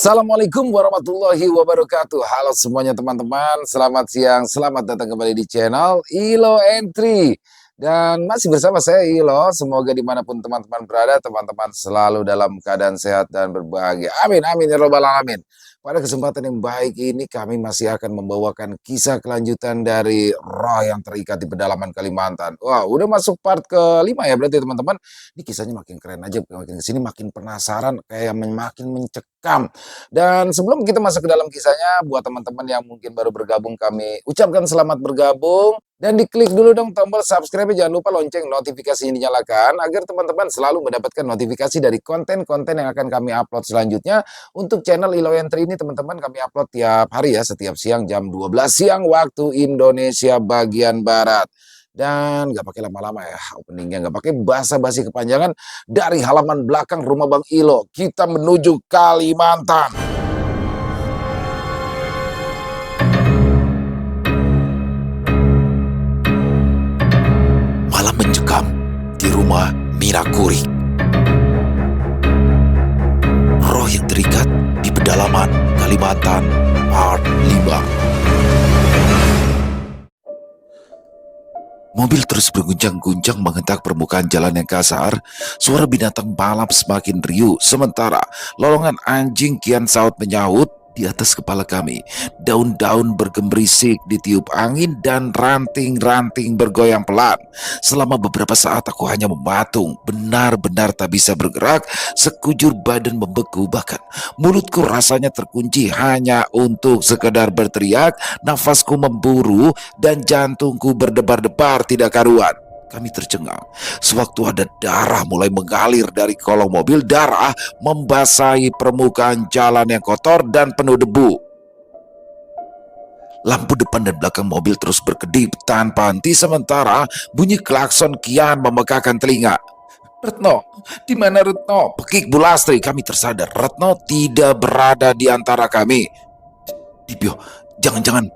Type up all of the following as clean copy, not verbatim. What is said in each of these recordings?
Assalamualaikum warahmatullahi wabarakatuh. Halo semuanya teman-teman, selamat siang, selamat datang kembali di channel Ilo Entry. Dan masih bersama saya Ilo, semoga dimanapun teman-teman berada, teman-teman selalu dalam keadaan sehat dan berbahagia. Amin, amin, ya robbal alamin. Pada kesempatan yang baik ini kami masih akan membawakan kisah kelanjutan dari Roh yang Terikat di Pedalaman Kalimantan. Wah, udah masuk part kelima ya berarti teman-teman. Ini kisahnya makin keren aja, makin kesini makin penasaran, kayak makin mencekam. Dan sebelum kita masuk ke dalam kisahnya, buat teman-teman yang mungkin baru bergabung, kami ucapkan selamat bergabung. Dan diklik dulu dong tombol subscribe, jangan lupa lonceng notifikasinya dinyalakan agar teman-teman selalu mendapatkan notifikasi dari konten-konten yang akan kami upload selanjutnya. Untuk channel Ilo Entry ini teman-teman kami upload tiap hari ya, setiap siang jam 12 siang waktu Indonesia bagian Barat. Dan gak pakai lama-lama ya openingnya, gak pakai basa-basi kepanjangan. Dari halaman belakang rumah Bang Ilo, kita menuju Kalimantan. Malam mencekam di rumah Mira Kurik. Roh yang Terikat di Pedalaman Kalimantan Part 5. Mobil terus berguncang-guncang menghentak permukaan jalan yang kasar. Suara binatang malam semakin riuh, sementara lolongan anjing kian saut menyahut di atas kepala kami. Daun-daun bergemerisik ditiup angin dan ranting-ranting bergoyang pelan. Selama beberapa saat aku hanya mematung, benar-benar tak bisa bergerak. Sekujur badan membeku, bahkan mulutku rasanya terkunci hanya untuk sekedar berteriak. Nafasku memburu dan jantungku berdebar-debar tidak karuan. Kami tercengang sewaktu ada darah mulai mengalir dari kolong mobil. Darah membasahi permukaan jalan yang kotor dan penuh debu. Lampu depan dan belakang mobil terus berkedip tanpa henti, sementara bunyi klakson kian memekakan telinga. Retno, di mana Retno? Pekik Bu Lastri. Kami tersadar Retno tidak berada di antara kami. Dibio, jangan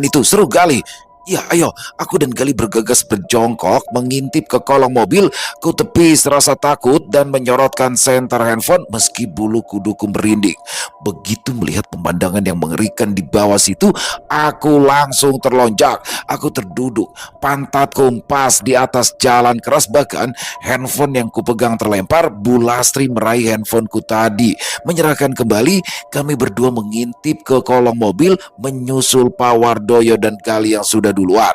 itu, seru Gali. Ya, ayo, aku dan Gali bergegas berjongkok mengintip ke kolong mobil. Ku tepis rasa takut dan menyorotkan senter handphone meski bulu kuduku merinding. Begitu melihat pemandangan yang mengerikan di bawah situ, aku langsung terlonjak. Aku terduduk, pantatku pas di atas jalan keras, bahkan handphone yang kupegang terlempar. Bu Lastri meraih handphoneku tadi, menyerahkan kembali. Kami berdua mengintip ke kolong mobil, menyusul Pak Wardoyo dan Gali yang sudah duluan.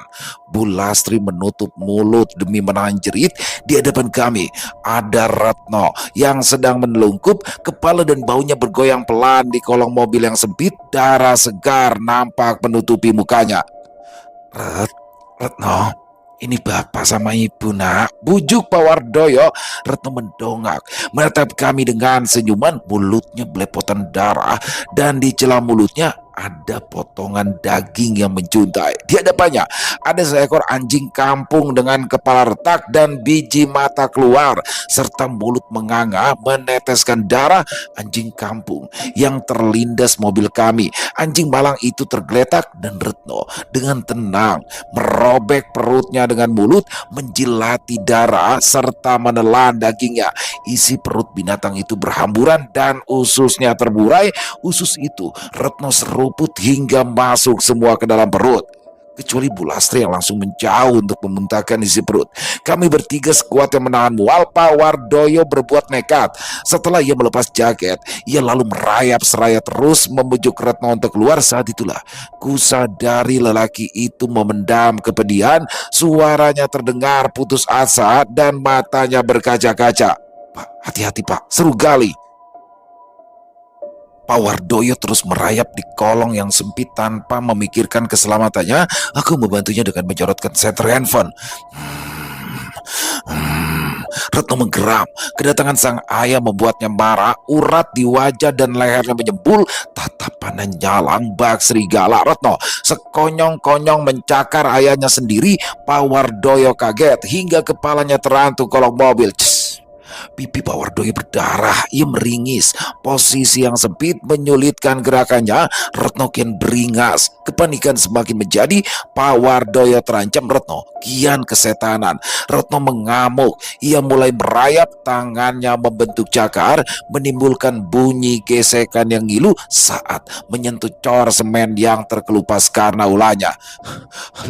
Bu Lastri menutup mulut demi menahan jerit. Di hadapan kami ada Retno yang sedang menelungkup, kepala dan baunya bergoyang pelan di kolong mobil yang sempit. Darah segar nampak menutupi mukanya. Retno, ini bapak sama ibu nak, bujuk Pak Wardoyo. Retno mendongak, menatap kami dengan senyuman. Mulutnya belepotan darah dan di celah mulutnya ada potongan daging yang menjuntai. Di hadapannya ada seekor anjing kampung dengan kepala retak dan biji mata keluar, serta mulut menganga meneteskan darah. Anjing kampung yang terlindas mobil kami. Anjing malang itu tergeletak dan Retno dengan tenang merobek perutnya dengan mulut, menjilati darah serta menelan dagingnya. Isi perut binatang itu berhamburan dan ususnya terburai. Usus itu Retno seruput hingga masuk semua ke dalam perut, kecuali Bu Lastri yang langsung menjauh untuk memuntahkan isi perut. Kami bertiga sekuat yang menahan mual. Pak Wardoyo berbuat nekat. Setelah ia melepas jaket, ia lalu merayap seraya terus memujuk Retno untuk keluar. Saat itulah kusadari lelaki itu memendam kepedihan. Suaranya terdengar putus asa dan matanya berkaca-kaca. Pak, hati-hati Pak, seru Gali. Pak Wardoyo terus merayap di kolong yang sempit tanpa memikirkan keselamatannya. Aku membantunya dengan menyorotkan senter handphone. Retno menggeram. Kedatangan sang ayah membuatnya marah. Urat di wajah dan lehernya menyembul. Tatapannya nyalang bak serigala. Retno sekonyong-konyong mencakar ayahnya sendiri. Pak Wardoyo kaget hingga kepalanya terantuk kolong mobil. Pipi Pak Wardoyo berdarah, ia meringis. Posisi yang sempit menyulitkan gerakannya. Retno kian beringas. Kepanikan semakin menjadi. Pak Wardoyo terancam. Retno kian kesetanan. Retno mengamuk. Ia mulai merayap, tangannya membentuk cakar, menimbulkan bunyi gesekan yang ngilu saat menyentuh cor semen yang terkelupas karena ulahnya.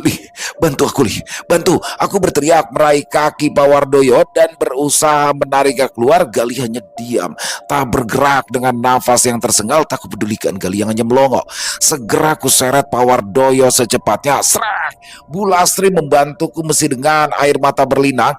Li, bantu aku, Li, bantu. Aku berteriak meraih kaki Pak Wardoyo dan berusaha menariknya keluar. Gali hanya diam, tak bergerak dengan nafas yang tersengal. Tak kupedulikan Gali yang hanya melongo. Segera ku seret Pak Wardoyo secepatnya. Serak! Bu Lastri membantuku meski dengan air mata berlinang.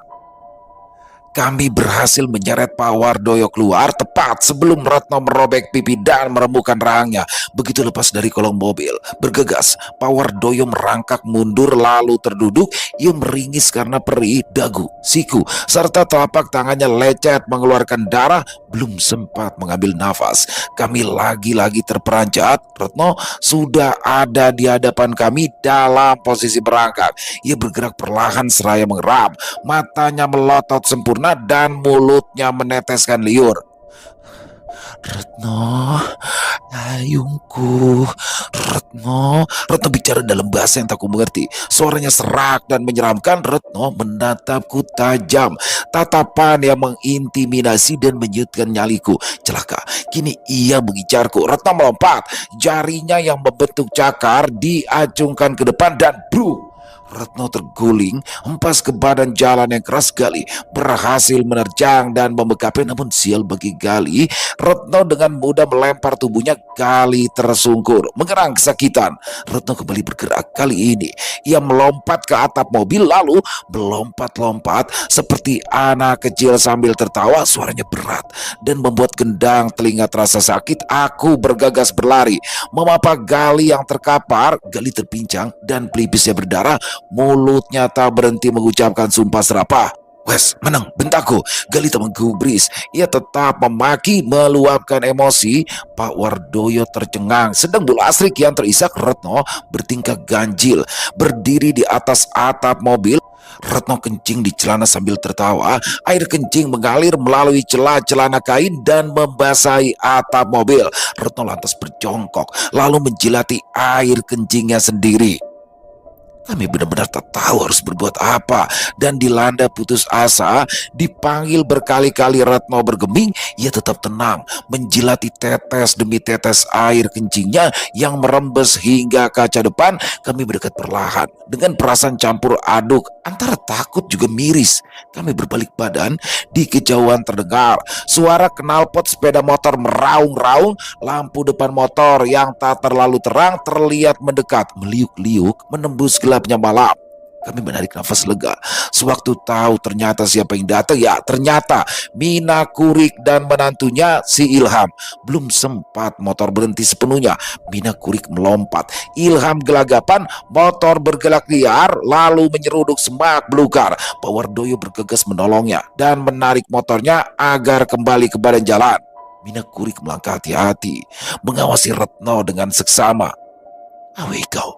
Kami berhasil menyeret Pak Wardoyo keluar tepat sebelum Retno merobek pipi dan merembukan rahangnya. Begitu lepas dari kolong mobil, bergegas, Pak Wardoyo merangkak mundur lalu terduduk. Ia meringis karena perih, dagu, siku, serta telapak tangannya lecet mengeluarkan darah. Belum sempat mengambil nafas, kami lagi-lagi terperanjat. Retno sudah ada di hadapan kami dalam posisi berangkat. Ia bergerak perlahan seraya mengeram, matanya melotot sempurna dan mulutnya meneteskan liur. Retno, ayungku, Retno bicara dalam bahasa yang tak kumengerti. Suaranya serak dan menyeramkan. Retno menatapku tajam, tatapan yang mengintimidasi dan menyutkan nyaliku. Celaka, kini ia mengincarku. Retno melompat, jarinya yang membentuk cakar diacungkan ke depan dan bruk. Retno terguling, hempas ke badan jalan yang keras. Gali berhasil menerjang dan membekapnya, namun sial bagi Gali, Retno dengan mudah melempar tubuhnya. Gali tersungkur, mengerang kesakitan. Retno kembali bergerak. Kali ini ia melompat ke atap mobil lalu melompat-lompat seperti anak kecil sambil tertawa. Suaranya berat dan membuat gendang telinga terasa sakit. Aku bergegas berlari, memapak Gali yang terkapar. Gali terpincang dan pelipisnya berdarah. Mulutnya tak berhenti mengucapkan sumpah serapah. Wes, menang, bentakku. Gali tak menggubris. Ia tetap memaki, meluapkan emosi. Pak Wardoyo tercengang, sedang Bu Lastri yang terisak. Retno bertingkah ganjil, berdiri di atas atap mobil. Retno kencing di celana sambil tertawa. Air kencing mengalir melalui celah celana kain dan membasahi atap mobil. Retno lantas berjongkok, lalu menjilati air kencingnya sendiri. Kami benar-benar tak tahu harus berbuat apa, dan dilanda putus asa. Dipanggil berkali-kali Retno bergeming, ia tetap tenang, menjilati tetes demi tetes air kencingnya yang merembes hingga kaca depan. Kami mendekat perlahan dengan perasaan campur aduk antara takut juga miris. Kami berbalik badan. Di kejauhan terdengar suara knalpot sepeda motor meraung-raung. Lampu depan motor yang tak terlalu terang terlihat mendekat, meliuk-liuk menembus gelapnya malam. Kami menarik nafas lega sewaktu tahu ternyata siapa yang datang. Ya, ternyata Mina Kurik dan menantunya si Ilham. Belum sempat motor berhenti sepenuhnya, Mina Kurik melompat. Ilham gelagapan, motor bergelak liar lalu menyeruduk semak belukar. Pak Wardoyo bergegas menolongnya dan menarik motornya agar kembali ke badan jalan. Mina Kurik melangkah hati-hati, mengawasi Retno dengan seksama. Awe kau,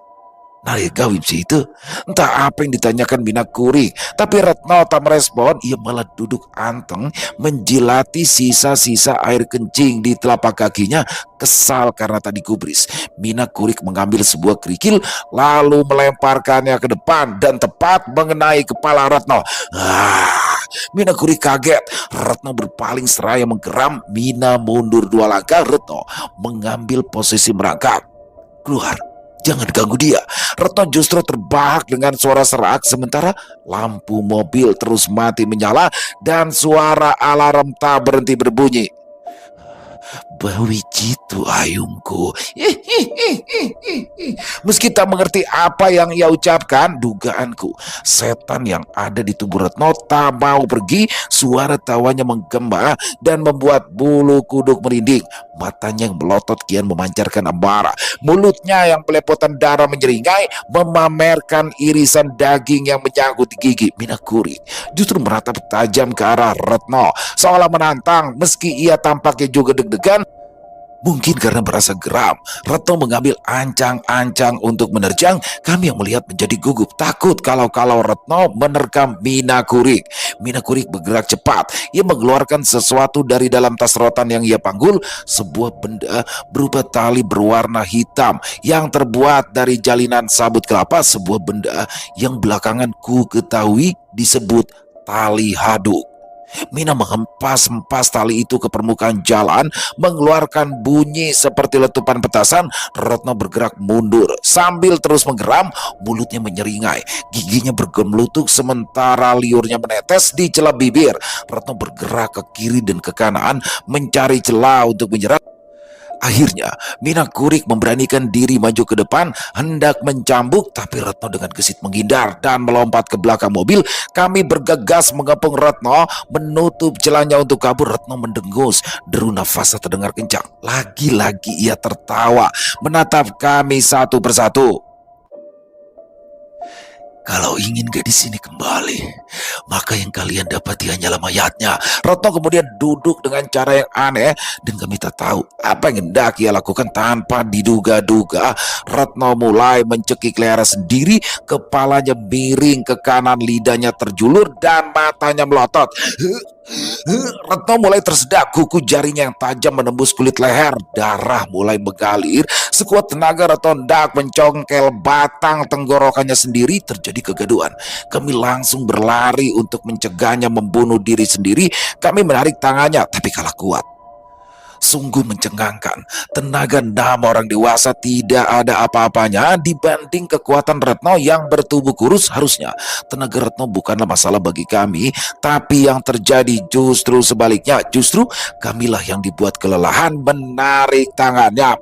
narik gawim sih itu. Entah apa yang ditanyakan Mina Kurik, tapi Retno tak merespon. Ia malah duduk anteng menjilati sisa-sisa air kencing di telapak kakinya. Kesal karena tak digubris, Mina Kurik mengambil sebuah kerikil lalu melemparkannya ke depan dan tepat mengenai kepala Retno. Mina Kurik kaget. Retno berpaling seraya menggeram. Mina mundur 2 langkah. Retno mengambil posisi merangkak. Keluar, jangan ganggu dia. Retno justru terbahak dengan suara serak, sementara lampu mobil terus mati menyala dan suara alarm tak berhenti berbunyi. Bawi jitu ayungku. Meski tak mengerti apa yang ia ucapkan, dugaanku setan yang ada di tubuh Retno tak mau pergi. Suara tawanya menggema dan membuat bulu kuduk merinding. Matanya yang melotot kian memancarkan amarah. Mulutnya yang belepotan darah menyeringai, memamerkan irisan daging yang menyangkut di gigi. Mina Kurik justru meratap tajam ke arah Retno, seolah menantang. Meski ia tampaknya juga deg-degan, Mungkin karena merasa geram, Retno mengambil ancang-ancang untuk menerjang. Kami yang melihat menjadi gugup, takut kalau Retno menerkam Mina Kurik. Mina Kurik bergerak cepat. Ia mengeluarkan sesuatu dari dalam tas rotan yang ia panggul, sebuah benda berupa tali berwarna hitam yang terbuat dari jalinan sabut kelapa, sebuah benda yang belakangan ku ketahui disebut tali haduk. Mina menghempas-hempas tali itu ke permukaan jalan, mengeluarkan bunyi seperti letupan petasan. Retno bergerak mundur sambil terus menggeram, mulutnya menyeringai, giginya bergemelutuk sementara liurnya menetes di celah bibir. Retno bergerak ke kiri dan ke kanan, mencari celah untuk menyerang. Akhirnya, Mina Kurik memberanikan diri maju ke depan, hendak mencambuk, tapi Retno dengan gesit menghindar dan melompat ke belakang mobil. Kami bergegas mengepung Retno, menutup celahnya untuk kabur. Retno mendengus, deru nafasnya terdengar kencang. Lagi-lagi ia tertawa, menatap kami satu persatu. Kalau ingin gadis ini kembali, maka yang kalian dapati hanyalah mayatnya. Retno kemudian duduk dengan cara yang aneh, dan kami tak tahu apa yang hendak ia lakukan. Tanpa diduga-duga, Retno mulai mencekik lehernya sendiri, kepalanya miring ke kanan, lidahnya terjulur, dan matanya melotot. Retno mulai tersedak, kuku jarinya yang tajam menembus kulit leher. Darah mulai mengalir. Sekuat tenaga Retno hendak mencongkel batang tenggorokannya sendiri. Terjadi kegaduhan. Kami langsung berlari untuk mencegahnya membunuh diri sendiri. Kami menarik tangannya, tapi kalah kuat. Sungguh mencengangkan. Tenaga 6 orang dewasa tidak ada apa-apanya dibanding kekuatan Retno yang bertubuh kurus. Harusnya tenaga Retno bukanlah masalah bagi kami, tapi yang terjadi justru sebaliknya. Justru kamilah yang dibuat kelelahan menarik tangannya.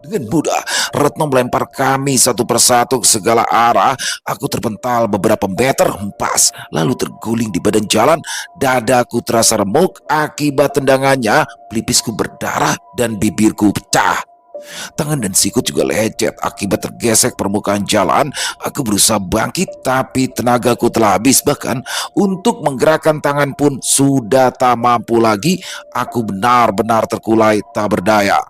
Dengan mudah, Retno melempar kami satu persatu ke segala arah. Aku terpental beberapa meter, hempas, lalu terguling di badan jalan. Dadaku terasa remuk akibat tendangannya, pelipisku berdarah dan bibirku pecah. Tangan dan sikut juga lecet akibat tergesek permukaan jalan. Aku berusaha bangkit, tapi tenagaku telah habis. Bahkan untuk menggerakkan tangan pun sudah tak mampu lagi. Aku benar-benar terkulai tak berdaya.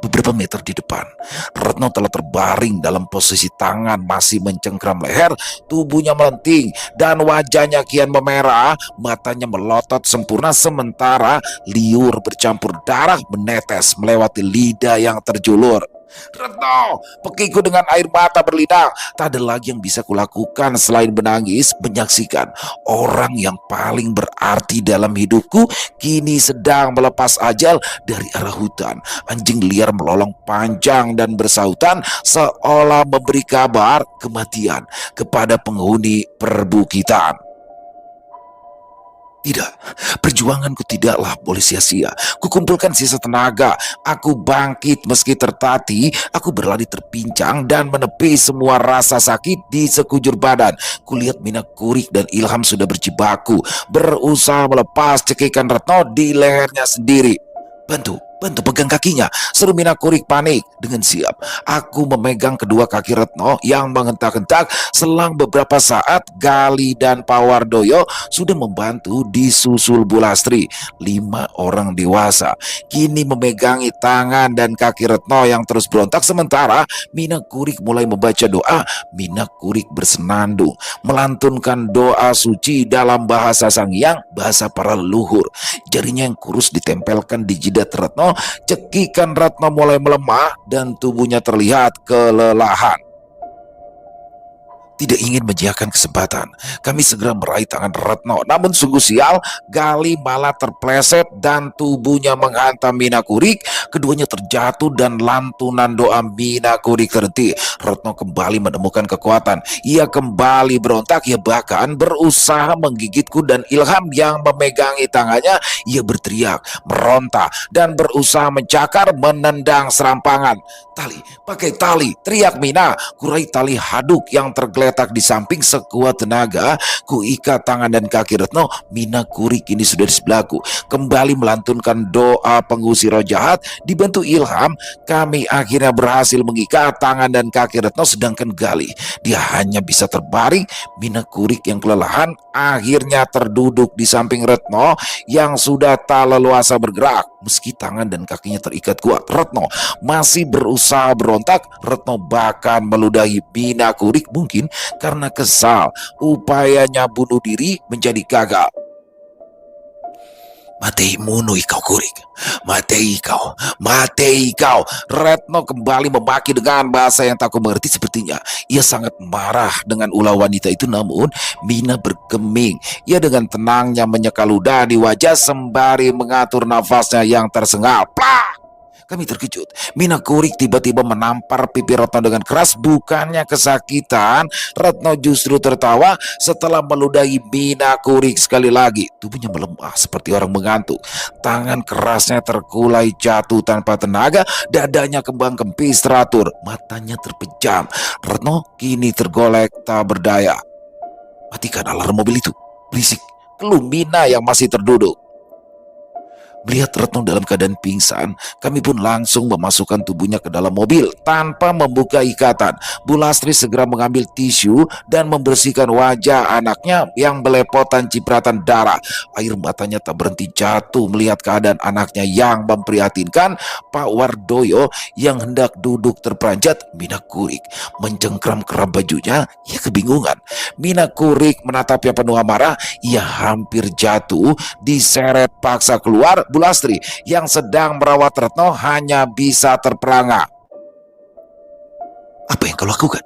Beberapa meter di depan, Retno telah terbaring dalam posisi tangan masih mencengkram leher, tubuhnya melenting, dan wajahnya kian memerah. Matanya melotot sempurna, sementara liur bercampur darah menetes melewati lidah yang terjulur. Retno, pekiku dengan air mata berlinang. Tak ada lagi yang bisa kulakukan selain menangis, menyaksikan orang yang paling berarti dalam hidupku kini sedang melepas ajal dari arah hutan. Anjing liar melolong panjang dan bersahutan, seolah memberi kabar kematian kepada penghuni perbukitan. Tidak, perjuanganku tidaklah boleh sia-sia. Kukumpulkan sisa tenaga. Aku bangkit meski tertatih. Aku berlari terpincang dan menepi semua rasa sakit di sekujur badan. Kulihat Mina Kurik dan Ilham sudah berjibaku, berusaha melepas cekikan Retno di lehernya sendiri. Bantu pegang kakinya, seru Mina Kurik panik. Dengan siap, aku memegang kedua kaki Retno yang menghentak-hentak. Selang beberapa saat, Gali dan Pawardoyo sudah membantu disusul Bulastri. 5 orang dewasa kini memegangi tangan dan kaki Retno yang terus berontak. Sementara Mina Kurik mulai membaca doa. Mina Kurik bersenandung, melantunkan doa suci dalam bahasa Sang Hyang, bahasa para leluhur. Jarinya yang kurus ditempelkan di jidat Retno. Cekikan Retno mulai melemah dan tubuhnya terlihat kelelahan. Tidak ingin menyiapkan kesempatan, kami segera meraih tangan Retno. Namun sungguh sial, Gali malah terpleset dan tubuhnya menghantam Mina Kurik. Keduanya terjatuh dan lantunan doa Mina Kurik terhenti. Retno kembali menemukan kekuatan. Ia kembali berontak, ia bahkan berusaha menggigitku dan Ilham yang memegangi tangannya. Ia berteriak, meronta, dan berusaha mencakar, menendang serampangan. Tali, pakai tali, teriak Mina. Kurai tali haduk yang tergeletak di samping. Sekuat tenaga kuikat tangan dan kaki Retno. Mina Kurik kini sudah di sebelahku, kembali melantunkan doa pengusir roh jahat. Dibantu Ilham, kami akhirnya berhasil mengikat tangan dan kaki kaki Retno, sedangkan Gali, dia hanya bisa terbaring. Mina Kurik yang kelelahan akhirnya terduduk di samping Retno yang sudah tak leluasa bergerak. Meski tangan dan kakinya terikat kuat, Retno masih berusaha berontak. Retno bahkan meludahi Mina Kurik, mungkin karena kesal upayanya bunuh diri menjadi gagal. Mati munuh kau Kurik, mati kau, mati kau. Retno kembali memaki dengan bahasa yang tak kumengerti. Sepertinya ia sangat marah dengan ulah wanita itu, namun Mina bergeming. Ia dengan tenangnya menyeka ludah di wajah sembari mengatur nafasnya yang tersengal. Plak! Kami terkejut. Mina Kurik tiba-tiba menampar pipi Retno dengan keras. Bukannya kesakitan, Retno justru tertawa setelah meludahi Mina Kurik sekali lagi. Tubuhnya melemah seperti orang mengantuk. Tangan kerasnya terkulai jatuh tanpa tenaga. Dadanya kembang kempis teratur. Matanya terpejam. Retno kini tergolek tak berdaya. Matikan alarm mobil itu. Berisik. Keluh Mina yang masih terduduk. Melihat Retno dalam keadaan pingsan, kami pun langsung memasukkan tubuhnya ke dalam mobil tanpa membuka ikatan. Bu Lastri segera mengambil tisu dan membersihkan wajah anaknya yang belepotan cipratan darah. Air matanya tak berhenti jatuh melihat keadaan anaknya yang memprihatinkan. Pak Wardoyo yang hendak duduk terperanjat. Mina Kurik mencengkram-keram bajunya. Ia kebingungan. Mina Kurik menatapnya penuh amarah. Ia hampir jatuh, diseret paksa keluar. Bu Lastri yang sedang merawat Retno hanya bisa terperangah. Apa yang kau lakukan?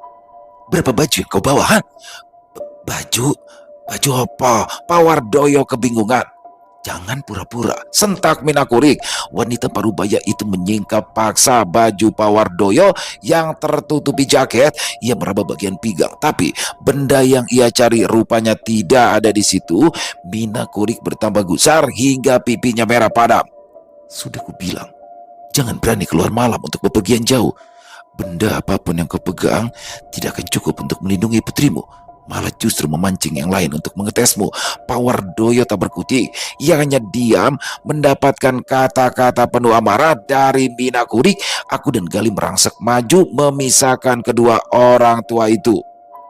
Berapa baju yang kau bawa? Ha? Baju? Baju apa? Pak Wardoyo kebingungan. Jangan pura-pura, sentak Mina Kurik. Wanita parubaya itu menyingkap paksa baju Pak Wardoyo yang tertutupi jaket. Ia meraba bagian pinggang, tapi benda yang ia cari rupanya tidak ada di situ. Mina Kurik bertambah gusar hingga pipinya merah padam. Sudah kubilang, jangan berani keluar malam untuk bepergian jauh. Benda apapun yang kau pegang tidak akan cukup untuk melindungi putrimu, malah justru memancing yang lain untuk mengetesmu. Pak Wardoyo tak berkutik. Ia hanya diam mendapatkan kata-kata penuh amarah dari Mina Kurik. Aku dan Gali merangsek maju memisahkan kedua orang tua itu.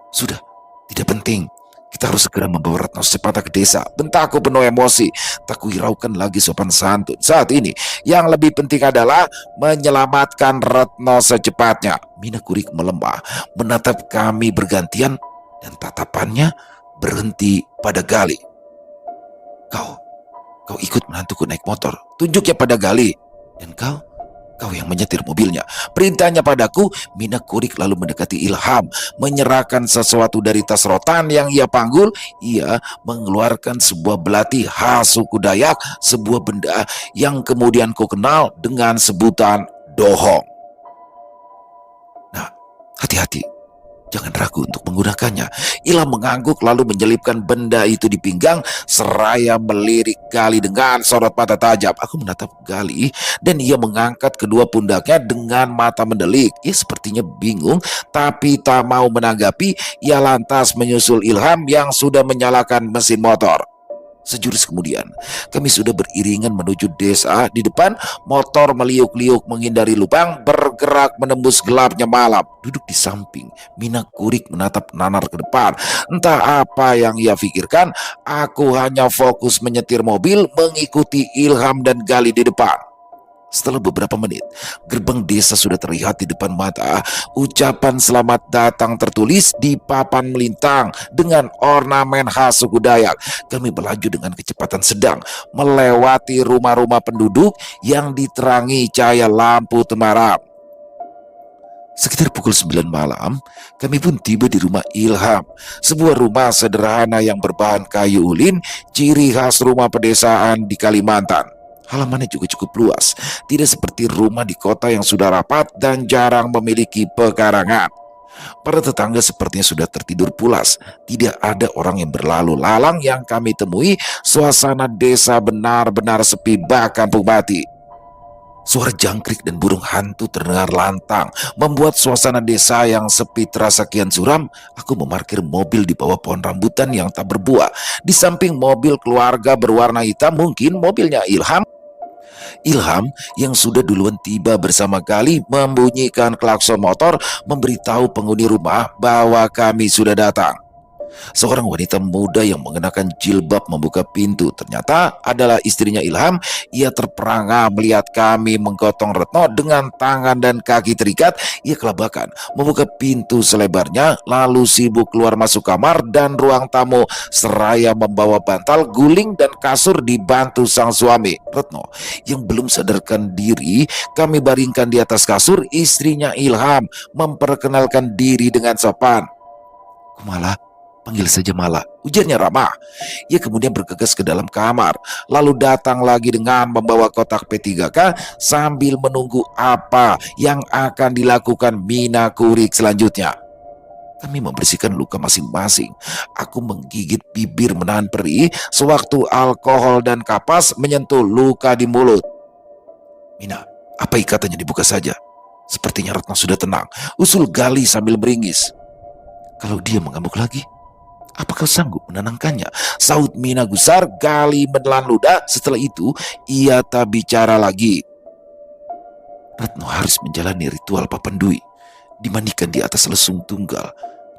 Sudah, tidak penting. Kita harus segera membawa Retno secepatnya ke desa. Bentakku penuh emosi. Tak kuhiraukan lagi sopan santun. Saat ini yang lebih penting adalah menyelamatkan Retno secepatnya. Mina Kurik melemah, menatap kami bergantian, dan tatapannya berhenti pada Gali. Kau ikut menantuku naik motor. Tunjuknya pada Gali. Dan kau yang menyetir mobilnya. Perintahnya padaku. Mina Kurik lalu mendekati Ilham, menyerahkan sesuatu dari tas rotan yang ia panggul. Ia mengeluarkan sebuah belati khas suku Dayak, sebuah benda yang kemudian ku kenal dengan sebutan dohong. Nah, hati-hati. Jangan ragu untuk menggunakannya. Ilham mengangguk lalu menyelipkan benda itu di pinggang seraya melirik Gali dengan sorot mata tajam. Aku menatap Gali dan ia mengangkat kedua pundaknya dengan mata mendelik. Ia sepertinya bingung tapi tak mau menanggapi. Ia lantas menyusul Ilham yang sudah menyalakan mesin motor. Sejurus kemudian, kami sudah beriringan menuju desa. Di depan, motor meliuk-liuk menghindari lubang, bergerak menembus gelapnya malam. Duduk di samping, Mina Kurik menatap nanar ke depan. Entah apa yang ia pikirkan, aku hanya fokus menyetir mobil, mengikuti Ilham dan Gali di depan. Setelah beberapa menit, gerbang desa sudah terlihat di depan mata. Ucapan selamat datang tertulis di papan melintang dengan ornamen khas suku Dayak. Kami melaju dengan kecepatan sedang, melewati rumah-rumah penduduk yang diterangi cahaya lampu temaram. Sekitar pukul 9 malam, kami pun tiba di rumah Ilham. Sebuah rumah sederhana yang berbahan kayu ulin, ciri khas rumah pedesaan di Kalimantan. Halamannya juga cukup luas, tidak seperti rumah di kota yang sudah rapat dan jarang memiliki pekarangan. Para tetangga sepertinya sudah tertidur pulas. Tidak ada orang yang berlalu lalang yang kami temui. Suasana desa benar-benar sepi, bahkan mati. Suara jangkrik dan burung hantu terdengar lantang, membuat suasana desa yang sepi terasa kian suram. Aku memarkir mobil di bawah pohon rambutan yang tak berbuah. Di samping mobil keluarga berwarna hitam, mungkin mobilnya Ilham. Ilham yang sudah duluan tiba bersama Gali membunyikan klakson motor memberitahu penghuni rumah bahwa kami sudah datang. Seorang wanita muda yang mengenakan jilbab membuka pintu. Ternyata adalah istrinya Ilham. Ia terperangah melihat kami menggotong Retno dengan tangan dan kaki terikat. Ia kelabakan membuka pintu selebarnya, lalu sibuk keluar masuk kamar dan ruang tamu seraya membawa bantal, guling dan kasur dibantu sang suami Retno yang belum sadarkan diri. Kami baringkan di atas kasur. Istrinya Ilham memperkenalkan diri dengan sopan. Kumala, panggil saja Mala, ujarnya ramah. Ia kemudian bergegas ke dalam kamar, lalu datang lagi dengan membawa kotak P3K sambil menunggu apa yang akan dilakukan Mina Kurik selanjutnya. Kami membersihkan luka masing-masing. Aku menggigit bibir menahan perih sewaktu alkohol dan kapas menyentuh luka di mulut. Mina, apa ikatannya dibuka saja? Sepertinya Retno sudah tenang, usul Gali sambil meringis. Kalau dia mengamuk lagi, apa kau sanggup menenangkannya? Saut Mina gusar. Gali menelan ludah. Setelah itu ia tak bicara lagi. Retno harus menjalani ritual papandui. Dimandikan di atas lesung tunggal.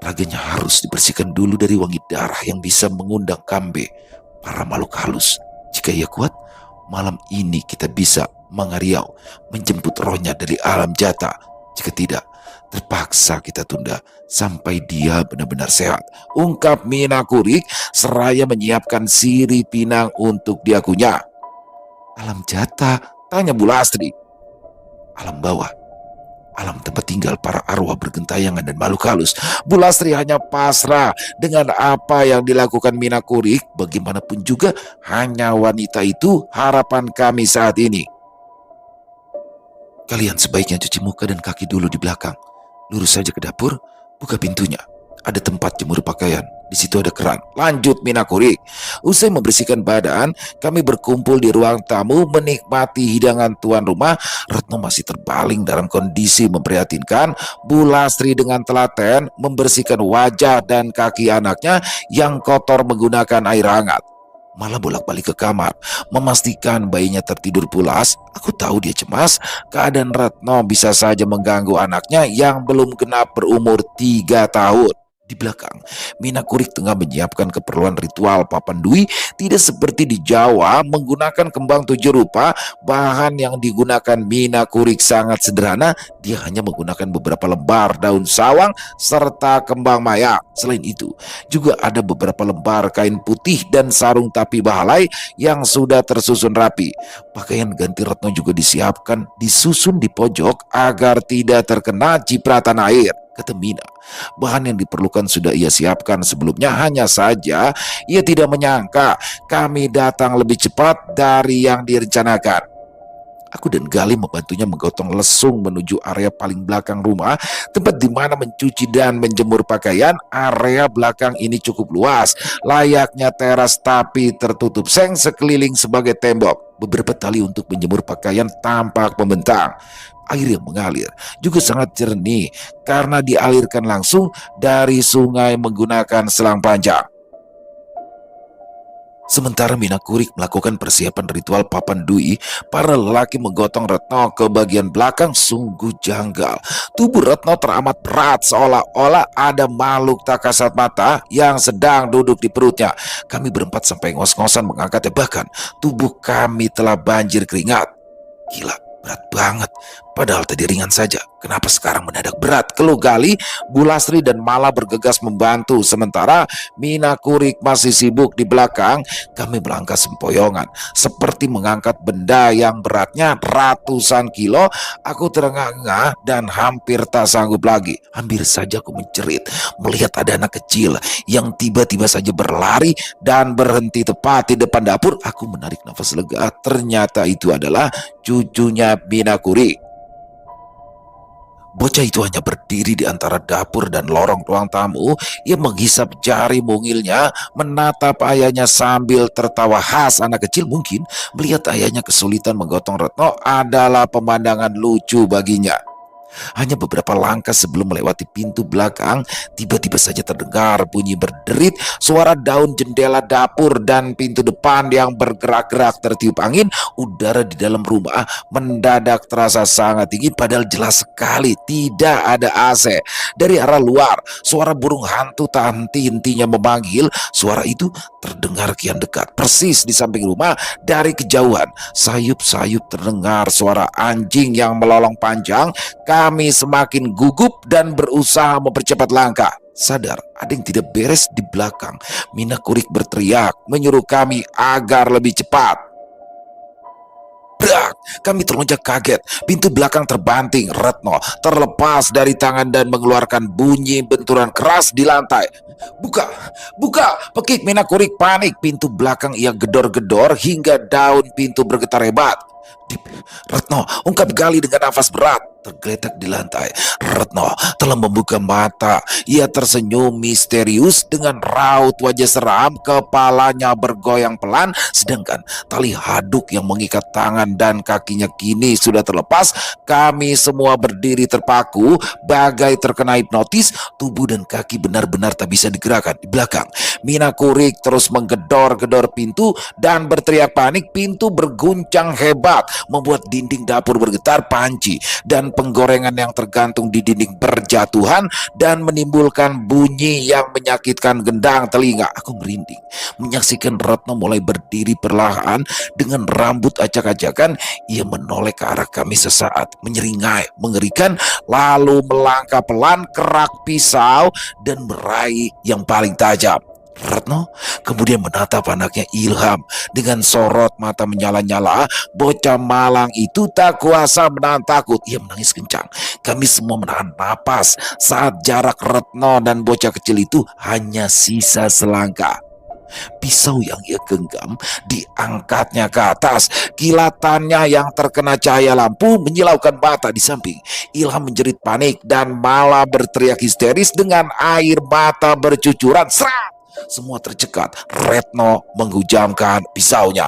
Raganya harus dibersihkan dulu dari wangi darah yang bisa mengundang kambe, para makhluk halus. Jika ia kuat, malam ini kita bisa mengariau, menjemput rohnya dari alam jata. Jika tidak, terpaksa kita tunda sampai dia benar-benar sehat, ungkap Mina Kurik seraya menyiapkan sirih pinang untuk diakunya. Alam jata, tanya Bu Lastri. Alam bawah, alam tempat tinggal para arwah bergentayangan dan makhluk halus. Bu Lastri hanya pasrah dengan apa yang dilakukan Mina Kurik. Bagaimanapun juga hanya wanita itu harapan kami saat ini. Kalian sebaiknya cuci muka dan kaki dulu di belakang. Lurus saja ke dapur, buka pintunya. Ada tempat jemur pakaian. Di situ ada keran. Lanjut Mina Kurik. Usai membersihkan badan, kami berkumpul di ruang tamu menikmati hidangan tuan rumah. Retno masih terbaling dalam kondisi memprihatinkan. Bu Lastri dengan telaten membersihkan wajah dan kaki anaknya yang kotor menggunakan air hangat. Malah bolak-balik ke kamar, memastikan bayinya tertidur pulas. Aku tahu dia cemas. Keadaan Retno bisa saja mengganggu anaknya yang belum genap berumur 3 tahun. Di belakang, Mina Kurik tengah menyiapkan keperluan ritual papandui. Tidak seperti di Jawa menggunakan kembang 7 rupa. Bahan yang digunakan Mina Kurik sangat sederhana. Dia hanya menggunakan beberapa lembar daun sawang serta kembang maya. Selain itu, juga ada beberapa lembar kain putih dan sarung tapi bahalai yang sudah tersusun rapi. Pakaian ganti Retno juga disiapkan, disusun di pojok agar tidak terkena cipratan air, kata Mina. Bahan yang diperlukan sudah ia siapkan sebelumnya, hanya saja ia tidak menyangka kami datang lebih cepat dari yang direncanakan. Aku dan Gali membantunya menggotong lesung menuju area paling belakang rumah, tempat di mana mencuci dan menjemur pakaian. Area belakang ini cukup luas, layaknya teras tapi tertutup seng sekeliling sebagai tembok. Beberapa tali untuk menjemur pakaian tampak membentang. Air yang mengalir juga sangat jernih karena dialirkan langsung dari sungai menggunakan selang panjang. Sementara Mina Kurik melakukan persiapan ritual papandui, para lelaki menggotong Retno ke bagian belakang. Sungguh janggal. Tubuh Retno teramat berat, seolah-olah ada makhluk tak kasat mata yang sedang duduk di perutnya. Kami berempat sampai ngos-ngosan mengangkatnya, bahkan tubuh kami telah banjir keringat. Gila, berat banget. Padahal tadi ringan saja. Kenapa sekarang mendadak berat? Keluh Gali. Bu Lastri dan Mala bergegas membantu. Sementara Mina Kurik masih sibuk di belakang. Kami melangkah sempoyongan, seperti mengangkat benda yang beratnya ratusan kilo. Aku terengah-engah dan hampir tak sanggup lagi. Hampir saja aku menjerit melihat ada anak kecil yang tiba-tiba saja berlari dan berhenti tepat di depan dapur. Aku menarik nafas lega. Ternyata itu adalah cucunya Mina Kurik. Bocah itu hanya berdiri di antara dapur dan lorong ruang tamu. Ia menghisap jari mungilnya, menatap ayahnya sambil tertawa khas. Anak kecil mungkin melihat ayahnya kesulitan menggotong Retno adalah pemandangan lucu baginya. Hanya beberapa langkah sebelum melewati pintu belakang, tiba-tiba saja terdengar bunyi berderit, suara daun jendela dapur dan pintu depan yang bergerak-gerak tertiup angin. Udara di dalam rumah mendadak terasa sangat dingin padahal jelas sekali tidak ada AC. Dari arah luar, suara burung hantu tak henti-hentinya memanggil. Suara itu terdengar kian dekat, persis di samping rumah. Dari kejauhan, sayup-sayup terdengar suara anjing yang melolong panjang. Kami semakin gugup dan berusaha mempercepat langkah. Sadar ada yang tidak beres di belakang. Mina Kurik berteriak menyuruh kami agar lebih cepat. Brak! Kami terlonjak kaget. Pintu belakang terbanting. Retno terlepas dari tangan dan mengeluarkan bunyi benturan keras di lantai. Buka! Buka! Pekik Mina Kurik panik. Pintu belakang ia gedor-gedor hingga daun pintu bergetar hebat. Dip, Retno ungkap Gali dengan nafas berat. Tergeletak di lantai, Retno telah membuka mata. Ia tersenyum misterius dengan raut wajah seram. Kepalanya bergoyang pelan, sedangkan tali haduk yang mengikat tangan dan kakinya kini sudah terlepas. Kami semua berdiri terpaku bagai terkena hipnotis. Tubuh dan kaki benar-benar tak bisa digerakkan. Di belakang, Mina Kurik terus menggedor-gedor pintu dan berteriak panik. Pintu berguncang hebat, membuat dinding dapur bergetar. Panci dan penggorengan yang tergantung di dinding berjatuhan dan menimbulkan bunyi yang menyakitkan gendang telinga. Aku merinding menyaksikan Retno mulai berdiri perlahan dengan rambut acak-acakan. Ia menoleh ke arah kami sesaat, menyeringai, mengerikan, lalu melangkah pelan kerak pisau dan meraih yang paling tajam. Retno kemudian menatap anaknya Ilham dengan sorot mata menyala-nyala. Bocah malang itu tak kuasa menahan takut. Ia menangis kencang. Kami semua menahan napas saat jarak Retno dan bocah kecil itu hanya sisa selangkah. Pisau yang ia genggam diangkatnya ke atas. Kilatannya yang terkena cahaya lampu menyilaukan mata. Di samping, Ilham menjerit panik dan malah berteriak histeris dengan air mata bercucuran. Serat! Semua tercekat. Retno menghujamkan pisaunya.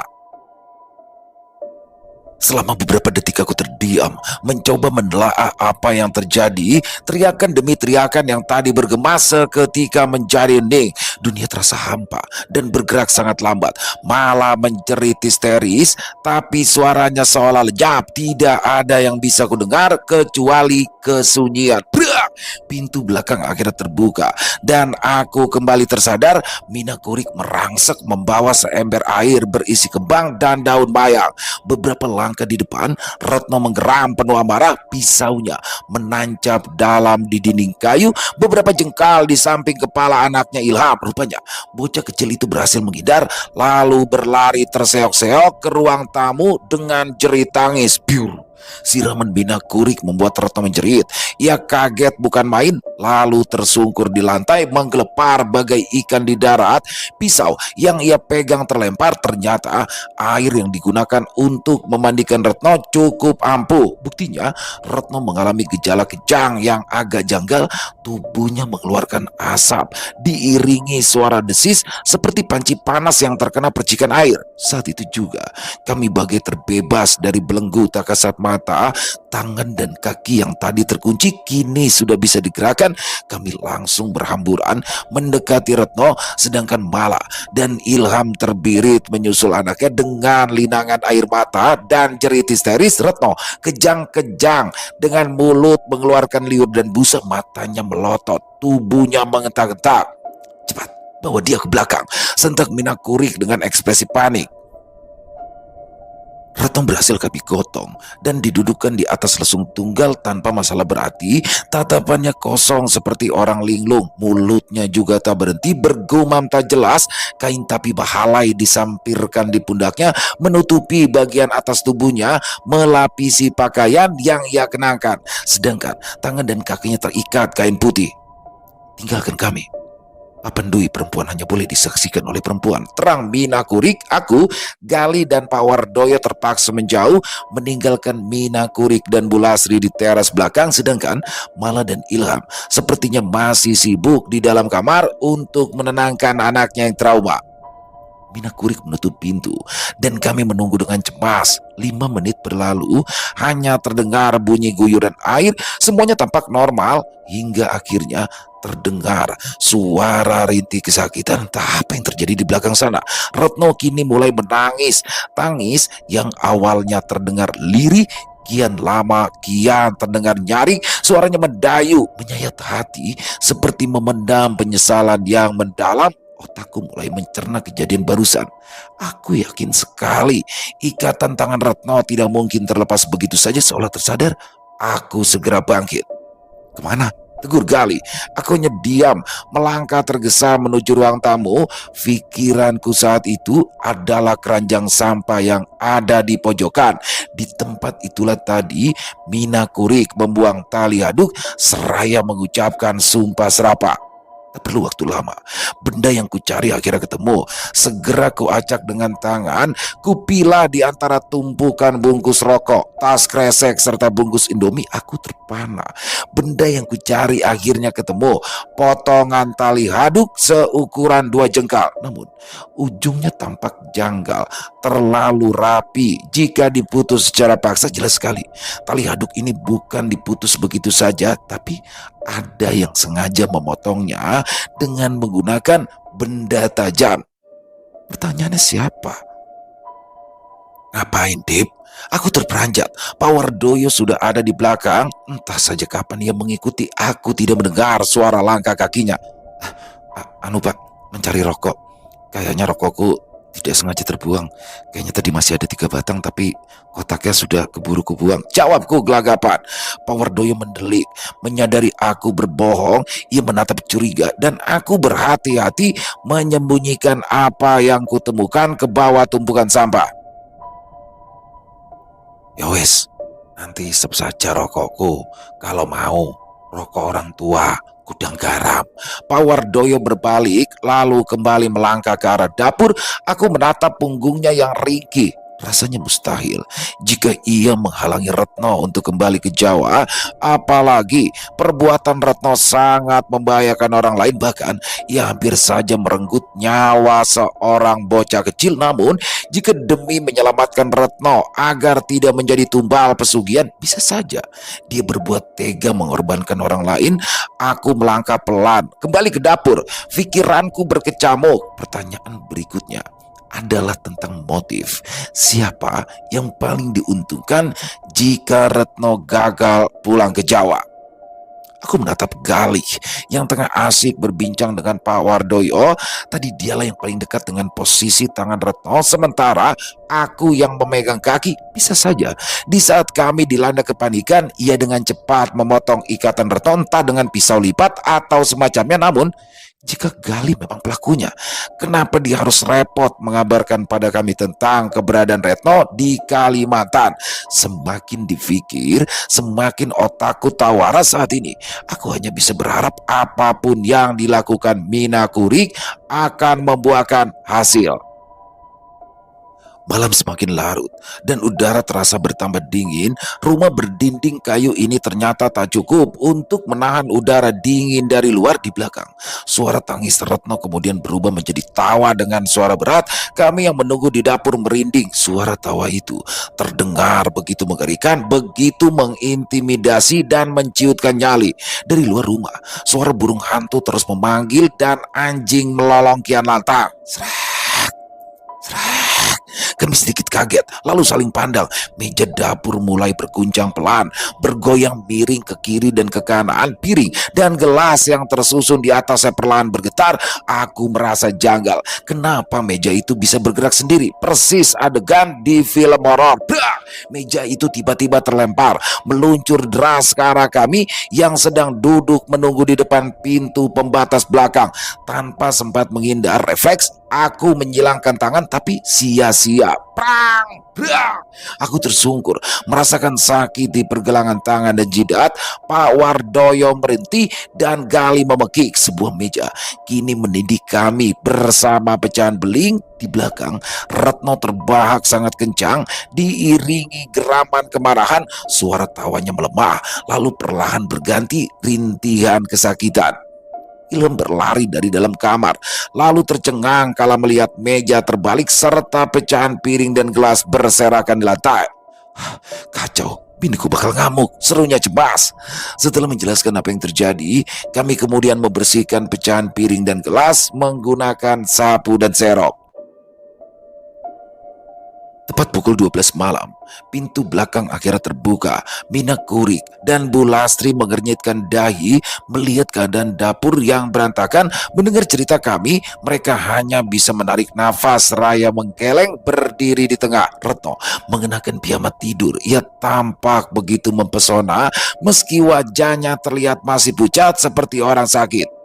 Selama beberapa detik aku terdiam, mencoba menelaah apa yang terjadi. Teriakan demi teriakan yang tadi bergema seketika menjadi hening. Dunia terasa hampa dan bergerak sangat lambat, malah menjerit histeris. Tapi suaranya seolah lenyap. Tidak ada yang bisa kudengar kecuali kesunyian. Brak! Pintu belakang akhirnya terbuka dan aku kembali tersadar. Mina Kurik merangsek membawa seember air berisi kembang dan daun bayang. Beberapa langkah di depan, Retno menggeram penuh amarah. Pisaunya menancap dalam di dinding kayu beberapa jengkal di samping kepala anaknya Ilham. Rupanya bocah kecil itu berhasil menghindar lalu berlari terseok-seok ke ruang tamu dengan jerit tangis. Biur! Siraman Mina Kurik membuat Retno menjerit. Ia kaget bukan main, lalu tersungkur di lantai menggelepar bagai ikan di darat. Pisau yang ia pegang terlempar. Ternyata air yang digunakan untuk memandikan Retno cukup ampuh. Buktinya Retno mengalami gejala kejang yang agak janggal. Tubuhnya mengeluarkan asap diiringi suara desis seperti panci panas yang terkena percikan air. Saat itu juga kami bagai terbebas dari belenggu tak kasat mata. Tangan dan kaki yang tadi terkunci kini sudah bisa digerakkan. Kami langsung berhamburan mendekati Retno, sedangkan Mala dan Ilham terbirit menyusul anaknya dengan linangan air mata dan jerit histeris. Retno kejang-kejang dengan mulut mengeluarkan liur dan busa. Matanya melotot, tubuhnya mengentak-entak. Cepat, bawa dia ke belakang, sentak Mina Kurik dengan ekspresi panik. Retno berhasil kami gotong dan didudukkan di atas lesung tunggal tanpa masalah berarti. Tatapannya kosong seperti orang linglung. Mulutnya juga tak berhenti bergumam tak jelas. Kain tapi bahalai disampirkan di pundaknya menutupi bagian atas tubuhnya, melapisi pakaian yang ia kenakan. Sedangkan tangan dan kakinya terikat kain putih. Tinggalkan kami. Papandui perempuan hanya boleh disaksikan oleh perempuan, terang Mina Kurik. Aku, Gali dan Pak Wardoyo terpaksa menjauh meninggalkan Mina Kurik dan Bu Lasri di teras belakang. Sedangkan Mala dan Ilham sepertinya masih sibuk di dalam kamar untuk menenangkan anaknya yang trauma. Mina Kurik menutup pintu dan kami menunggu dengan cemas. 5 menit berlalu, hanya terdengar bunyi guyuran air. Semuanya tampak normal hingga akhirnya terdengar suara rintih kesakitan. Entah apa yang terjadi di belakang sana. Retno kini mulai menangis. Tangis yang awalnya terdengar lirih kian lama kian terdengar nyaring. Suaranya mendayu, menyayat hati seperti memendam penyesalan yang mendalam. Otakku mulai mencerna kejadian barusan. Aku yakin sekali ikatan tangan Retno tidak mungkin terlepas begitu saja. Seolah tersadar, aku segera bangkit. Kemana? Tegur Gali. Aku hanya diam, melangkah tergesa menuju ruang tamu. Pikiranku saat itu adalah keranjang sampah yang ada di pojokan. Di tempat itulah tadi Mina Kurik membuang tali haduk seraya mengucapkan sumpah serapah. Tak perlu waktu lama. Benda yang kucari akhirnya ketemu. Segera kuacak dengan tangan. Kupilah di antara tumpukan bungkus rokok, tas kresek, serta bungkus Indomie. Aku terpana. Benda yang kucari akhirnya ketemu. Potongan tali haduk seukuran 2 jengkal. Namun ujungnya tampak janggal. Terlalu rapi. Jika diputus secara paksa, jelas sekali tali haduk ini bukan diputus begitu saja, tapi ada yang sengaja memotongnya dengan menggunakan benda tajam. Pertanyaannya siapa? Ngapain, Dip? Aku terperanjat. Pak Wardoyo sudah ada di belakang. Entah saja kapan ia mengikuti. Aku tidak mendengar suara langkah kakinya. Anu Pak, mencari rokok. Kayaknya rokokku tidak sengaja terbuang. Kayaknya tadi masih ada 3 batang, tapi kotaknya sudah keburu kubuang. Jawabku gelagapan. Pak Wardoyo mendelik. Menyadari aku berbohong, ia menatap curiga, dan aku berhati-hati menyembunyikan apa yang kutemukan ke bawah tumpukan sampah. Ya wes, nanti isep saja rokokku. Kalau mau, rokok orang tua, gudang garam. Pak Wardoyo berbalik, lalu kembali melangkah ke arah dapur. Aku menatap punggungnya yang ringkih. Rasanya mustahil jika ia menghalangi Retno untuk kembali ke Jawa. Apalagi perbuatan Retno sangat membahayakan orang lain. Bahkan ia hampir saja merenggut nyawa seorang bocah kecil. Namun jika demi menyelamatkan Retno agar tidak menjadi tumbal pesugihan, bisa saja dia berbuat tega mengorbankan orang lain. Aku melangkah pelan kembali ke dapur. Pikiranku berkecamuk. Pertanyaan berikutnya adalah tentang motif. Siapa yang paling diuntungkan jika Retno gagal pulang ke Jawa? Aku menatap Galih yang tengah asik berbincang dengan Pak Wardoyo. Tadi dialah yang paling dekat dengan posisi tangan Retno, sementara aku yang memegang kaki. Bisa saja di saat kami dilanda kepanikan, ia dengan cepat memotong ikatan Retno, entah dengan pisau lipat atau semacamnya. Namun jika Galih memang pelakunya, kenapa dia harus repot mengabarkan pada kami tentang keberadaan Retno di Kalimantan? Semakin dipikir, semakin otakku tawara saat ini. Aku hanya bisa berharap apapun yang dilakukan Mina Kurik akan membuahkan hasil. Malam semakin larut dan udara terasa bertambah dingin. Rumah berdinding kayu ini ternyata tak cukup untuk menahan udara dingin dari luar. Di belakang, suara tangis Retno kemudian berubah menjadi tawa dengan suara berat. Kami yang menunggu di dapur merinding. Suara tawa itu terdengar begitu mengerikan, begitu mengintimidasi dan menciutkan nyali. Dari luar rumah, suara burung hantu terus memanggil dan anjing melolong kian lantang. Srek, srek. Kami sedikit kaget, lalu saling pandang. Meja dapur mulai berguncang pelan, bergoyang miring ke kiri dan ke kanan. Piring dan gelas yang tersusun di atasnya perlahan bergetar. Aku merasa janggal. Kenapa meja itu bisa bergerak sendiri? Persis adegan di film horor. Meja itu tiba-tiba terlempar, meluncur deras ke arah kami yang sedang duduk menunggu di depan pintu pembatas belakang. Tanpa sempat menghindar refleks, aku menyilangkan tangan, tapi sia-sia. Prang! Aku tersungkur, merasakan sakit di pergelangan tangan dan jidat. Pak Wardoyo merintih dan Galih memekik. Sebuah meja kini menindih kami bersama pecahan beling. Di belakang, Retno terbahak sangat kencang, diiringi geraman kemarahan. Suara tawanya melemah, lalu perlahan berganti rintihan kesakitan. Ilham berlari dari dalam kamar, lalu tercengang kala melihat meja terbalik serta pecahan piring dan gelas berserakan di lantai. Kacau, biniku bakal ngamuk, serunya cemas. Setelah menjelaskan apa yang terjadi, kami kemudian membersihkan pecahan piring dan gelas menggunakan sapu dan serok. Tepat pukul 12 malam, pintu belakang akhirnya terbuka. Mina Kurik dan Bu Lastri mengernyitkan dahi melihat keadaan dapur yang berantakan. Mendengar cerita kami, mereka hanya bisa menarik nafas seraya menggeleng berdiri di tengah. Retno mengenakan piyama tidur. Ia tampak begitu mempesona meski wajahnya terlihat masih pucat seperti orang sakit.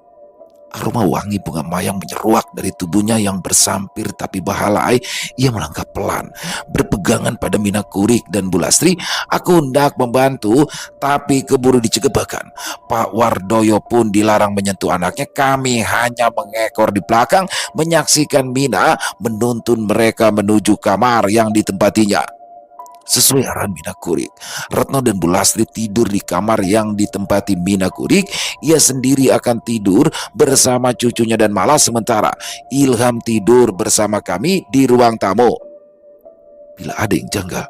Aroma wangi bunga mayang menyeruak dari tubuhnya yang bersampir tapi bahalai. Ia melangkah pelan, berpegangan pada Mina Kurik dan Bu Lastri. Aku hendak membantu, tapi keburu dicegebakan. Pak Wardoyo pun dilarang menyentuh anaknya. Kami hanya mengekor di belakang, menyaksikan Mina menuntun mereka menuju kamar yang ditempatinya. Sesuai arahan Mina Kurik, Retno dan Bu Lastri tidur di kamar yang ditempati Mina Kurik. Ia sendiri akan tidur bersama cucunya dan Malah, sementara Ilham tidur bersama kami di ruang tamu. Bila ada yang janggal,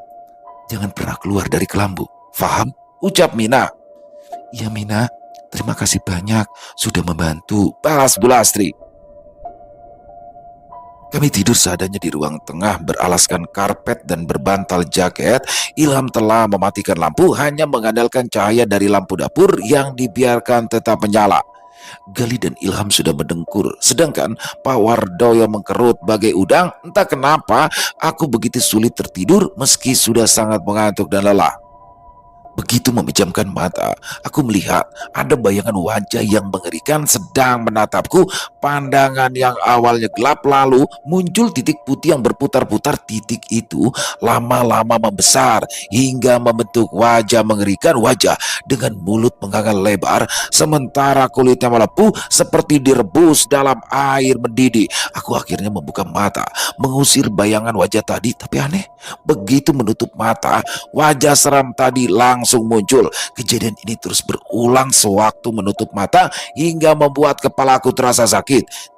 jangan pernah keluar dari kelambu. Faham? Ucap Mina. Iya Mina, terima kasih banyak sudah membantu, balas Bu Lastri. Kami tidur seadanya di ruang tengah beralaskan karpet dan berbantal jaket. Ilham telah mematikan lampu, hanya mengandalkan cahaya dari lampu dapur yang dibiarkan tetap menyala. Gali dan Ilham sudah mendengkur, sedangkan Pak Wardoyo mengkerut bagai udang. Entah kenapa aku begitu sulit tertidur meski sudah sangat mengantuk dan lelah. Begitu memejamkan mata, aku melihat ada bayangan wajah yang mengerikan sedang menatapku. Pandangan yang awalnya gelap lalu muncul titik putih yang berputar-putar. Titik itu lama-lama membesar hingga membentuk wajah mengerikan, wajah dengan mulut menganga lebar sementara kulitnya melepuh seperti direbus dalam air mendidih. Aku akhirnya membuka mata, mengusir bayangan wajah tadi, tapi aneh, begitu menutup mata, wajah seram tadi langsung muncul. Kejadian ini terus berulang sewaktu menutup mata hingga membuat kepalaku terasa sakit.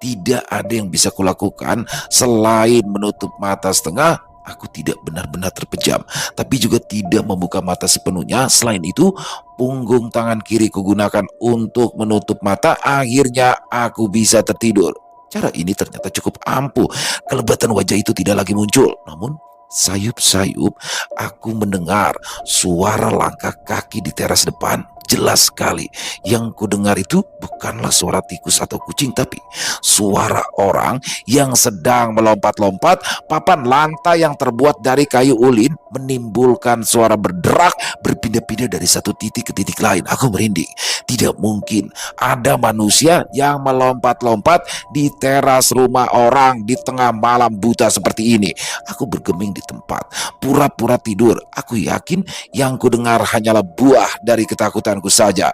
Tidak ada yang bisa kulakukan selain menutup mata setengah. Aku tidak benar-benar terpejam, tapi juga tidak membuka mata sepenuhnya. Selain itu, punggung tangan kiri kugunakan untuk menutup mata. Akhirnya aku bisa tertidur. Cara ini ternyata cukup ampuh. Kelebatan wajah itu tidak lagi muncul. Namun sayup-sayup aku mendengar suara langkah kaki di teras depan. Jelas sekali yang kudengar itu bukanlah suara tikus atau kucing, tapi suara orang yang sedang melompat-lompat. Papan lantai yang terbuat dari kayu ulin menimbulkan suara berderak berpindah-pindah dari satu titik ke titik lain. Aku merinding. Tidak mungkin ada manusia yang melompat-lompat di teras rumah orang di tengah malam buta seperti ini. Aku bergeming di tempat, pura-pura tidur. Aku yakin yang kudengar hanyalah buah dari ketakutanku saja.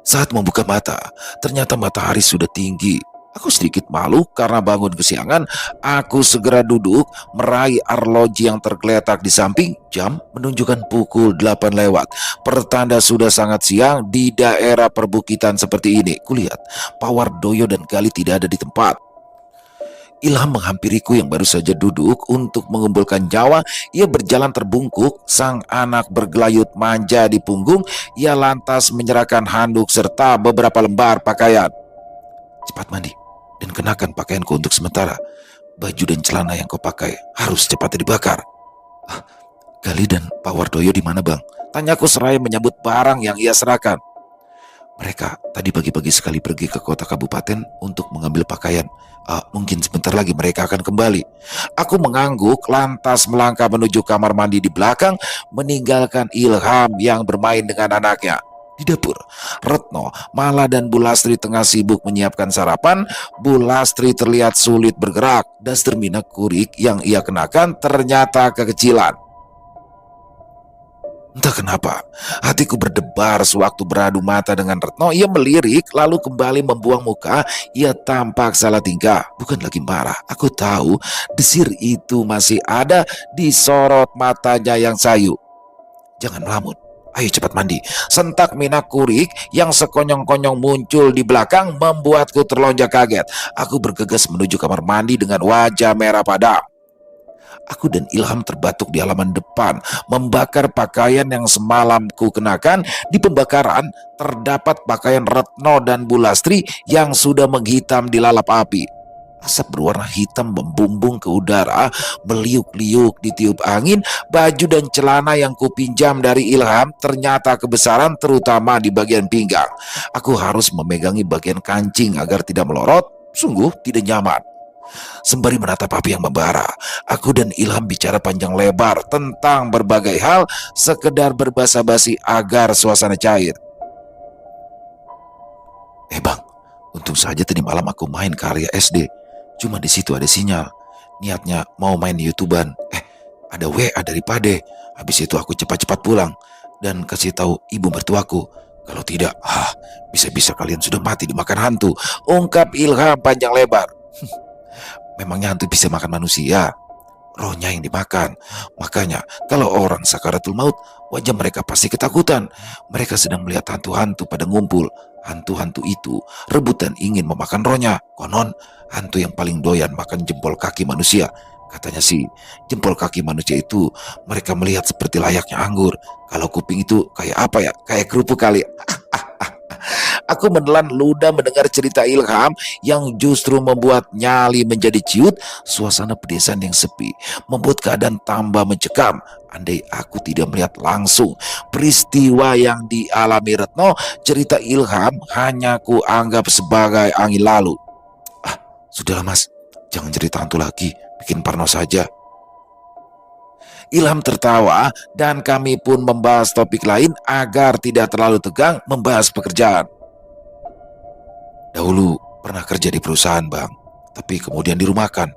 Saat membuka mata, ternyata matahari sudah tinggi. Aku sedikit malu karena bangun kesiangan. Aku segera duduk, meraih arloji yang tergeletak di samping. Jam menunjukkan pukul 8 lewat. Pertanda sudah sangat siang di daerah perbukitan seperti ini. Kulihat Pak Wardoyo dan Gali tidak ada di tempat. Ilham menghampiriku yang baru saja duduk untuk mengumpulkan nyawa. Ia berjalan terbungkuk, sang anak bergelayut manja di punggung. Ia lantas menyerahkan handuk serta beberapa lembar pakaian. Cepat mandi dan kenakan pakaianku untuk sementara. Baju dan celana yang kau pakai harus cepat dibakar. Gali dan Pak Wardoyo di mana bang? Tanyaku seraya menyambut barang yang ia serahkan. Mereka tadi pagi-pagi sekali pergi ke kota kabupaten untuk mengambil pakaian. Mungkin sebentar lagi mereka akan kembali. Aku mengangguk lantas melangkah menuju kamar mandi di belakang, meninggalkan Ilham yang bermain dengan anaknya. Di dapur, Retno, Mala dan Bu Lastri tengah sibuk menyiapkan sarapan. Bu Lastri terlihat sulit bergerak. Daster Mina Kurik yang ia kenakan ternyata kekecilan. Entah kenapa, hatiku berdebar sewaktu beradu mata dengan Retno. Ia melirik lalu kembali membuang muka. Ia tampak salah tingkah, bukan lagi marah. Aku tahu desir itu masih ada di sorot matanya yang sayu. Jangan melamun, Ayo cepat mandi. Sentak Mina Kurik yang sekonyong-konyong muncul di belakang membuatku terlonjak kaget. Aku bergegas menuju kamar mandi dengan wajah merah padam. Aku dan Ilham terbatuk di halaman depan, membakar pakaian yang semalam ku kenakan. Di pembakaran terdapat pakaian Retno dan Bulastri yang sudah menghitam di lalap api. Asap berwarna hitam membumbung ke udara, meliuk-liuk ditiup angin. Baju dan celana yang kupinjam dari Ilham ternyata kebesaran, terutama di bagian pinggang. Aku harus memegangi bagian kancing agar tidak melorot. Sungguh tidak nyaman. Sembari menatap api yang membara, aku dan Ilham bicara panjang lebar tentang berbagai hal, sekedar berbasa-basi agar suasana cair. Bang, untung saja tadi malam aku main ke area SD. Cuma di situ ada sinyal. Niatnya mau main YouTuber. Ada WA dari Pade. Habis itu aku cepat-cepat pulang dan kasih tahu ibu mertuaku. Kalau tidak, bisa-bisa kalian sudah mati dimakan hantu. Ungkap Ilham panjang lebar. Memangnya hantu bisa makan manusia? Rohnya yang dimakan. Makanya kalau orang sakaratul maut, wajah mereka pasti ketakutan. Mereka sedang melihat hantu-hantu pada ngumpul. Hantu-hantu itu rebutan ingin memakan rohnya. Konon hantu yang paling doyan makan jempol kaki manusia. Katanya sih, jempol kaki manusia itu mereka melihat seperti layaknya anggur. Kalau kuping itu kayak apa ya? Kayak kerupuk kali. Aku menelan ludah mendengar cerita Ilham yang justru membuat nyali menjadi ciut. Suasana pedesaan yang sepi membuat keadaan tambah mencekam. Andai aku tidak melihat langsung peristiwa yang dialami Retno, cerita Ilham hanya ku anggap sebagai angin lalu. Sudahlah mas, jangan cerita hantu lagi, bikin parno saja. Ilham tertawa dan kami pun membahas topik lain agar tidak terlalu tegang membahas pekerjaan. Dahulu pernah kerja di perusahaan bang, tapi kemudian dirumahkan.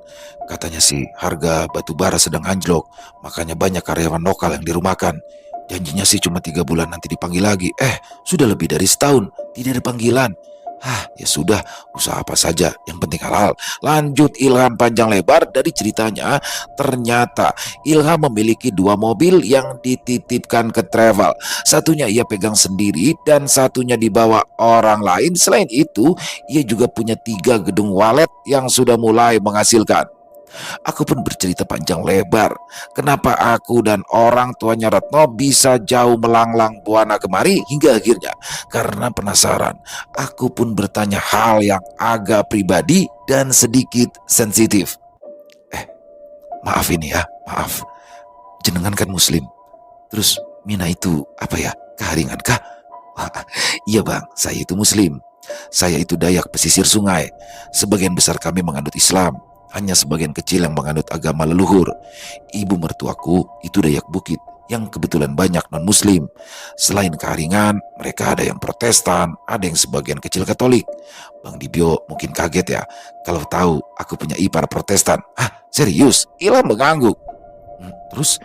Katanya sih harga batu bara sedang anjlok, makanya banyak karyawan lokal yang dirumahkan. Janjinya sih cuma 3 bulan nanti dipanggil lagi. Sudah lebih dari setahun tidak ada panggilan. Ya sudah, usaha apa saja, yang penting halal. Lanjut Ilham panjang lebar dari ceritanya. Ternyata Ilham memiliki 2 mobil yang dititipkan ke travel. Satunya ia pegang sendiri dan satunya dibawa orang lain. Selain itu, ia juga punya 3 gedung walet yang sudah mulai menghasilkan. Aku pun bercerita panjang lebar kenapa aku dan orang tuanya Retno bisa jauh melanglang buana kemari hingga akhirnya. Karena penasaran, aku pun bertanya hal yang agak pribadi dan sedikit sensitif. Maaf ini ya, maaf. Jenengan kan muslim. Terus Mina itu apa ya, keharingan kah? Iya bang, saya itu muslim. Saya itu Dayak pesisir sungai. Sebagian besar kami menganut Islam. Hanya sebagian kecil yang menganut agama leluhur. Ibu mertuaku itu Dayak Bukit yang kebetulan banyak non-muslim. Selain keharingan, mereka ada yang Protestan, ada yang sebagian kecil Katolik. Bang Dibyo mungkin kaget ya kalau tahu aku punya ipar Protestan. Serius? Ilham mengangguk. Terus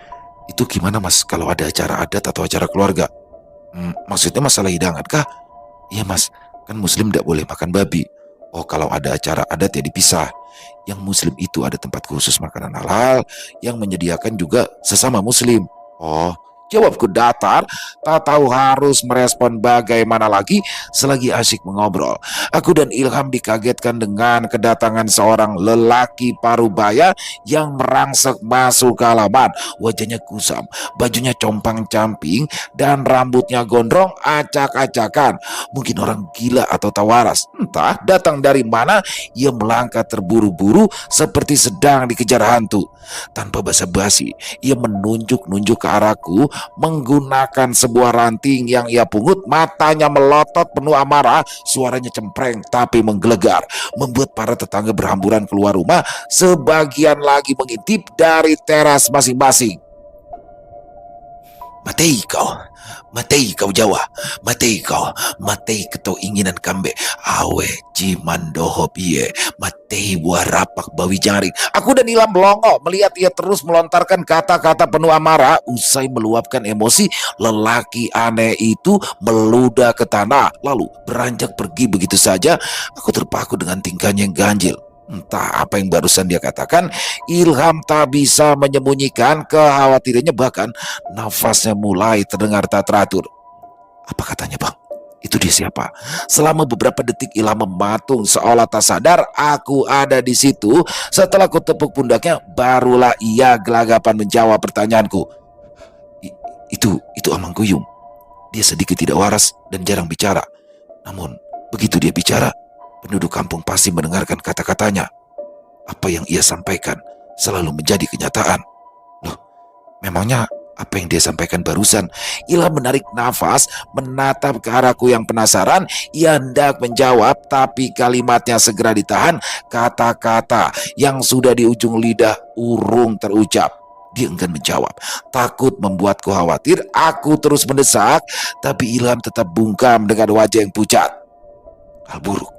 itu gimana mas kalau ada acara adat atau acara keluarga? Maksudnya masalah hidangan kah? Iya mas, kan muslim tidak boleh makan babi. Oh kalau ada acara adat ya dipisah. Yang muslim itu ada tempat khusus makanan halal yang menyediakan juga sesama muslim. Oh, jawabku datar, tak tahu harus merespon bagaimana lagi selagi asyik mengobrol. Aku dan Ilham dikagetkan dengan kedatangan seorang lelaki parubaya yang merangsek masuk ke halaman. Wajahnya kusam, bajunya compang-camping, dan rambutnya gondrong acak-acakan. Mungkin orang gila atau tawaras. Entah datang dari mana, ia melangkah terburu-buru seperti sedang dikejar hantu. Tanpa basa-basi, ia menunjuk-nunjuk ke arahku menggunakan sebuah ranting yang ia pungut. Matanya melotot penuh amarah, suaranya cempreng tapi menggelegar, membuat para tetangga berhamburan keluar rumah. Sebagian lagi mengintip dari teras masing-masing. Matei kau Jawa, matei keto inginan kambe, awe ciman doho piye, matei buah rapak bawi jaring. Aku dan Ilham melongo melihat ia terus melontarkan kata-kata penuh amarah. Usai meluapkan emosi, lelaki aneh itu meludah ke tanah lalu beranjak pergi begitu saja. Aku terpaku dengan tingkahnya yang ganjil. Entah apa yang barusan dia katakan, Ilham tak bisa menyembunyikan kekhawatirannya, bahkan nafasnya mulai terdengar tak teratur. Apa katanya, Bang? Itu dia siapa? Selama beberapa detik Ilham mematung seolah tak sadar aku ada di situ. Setelah ku tepuk pundaknya, barulah ia gelagapan menjawab pertanyaanku. Itu Amangkuyung. Dia sedikit tidak waras dan jarang bicara. Namun, begitu dia bicara, penduduk kampung pasti mendengarkan kata-katanya. Apa yang ia sampaikan selalu menjadi kenyataan. Loh, memangnya apa yang dia sampaikan barusan? Ilham menarik nafas, menatap ke arahku yang penasaran. Ia hendak menjawab, tapi kalimatnya segera ditahan. Kata-kata yang sudah di ujung lidah urung terucap. Dia enggan menjawab. Takut membuatku khawatir, aku terus mendesak, tapi Ilham tetap bungkam dengan wajah yang pucat. Hal buruk.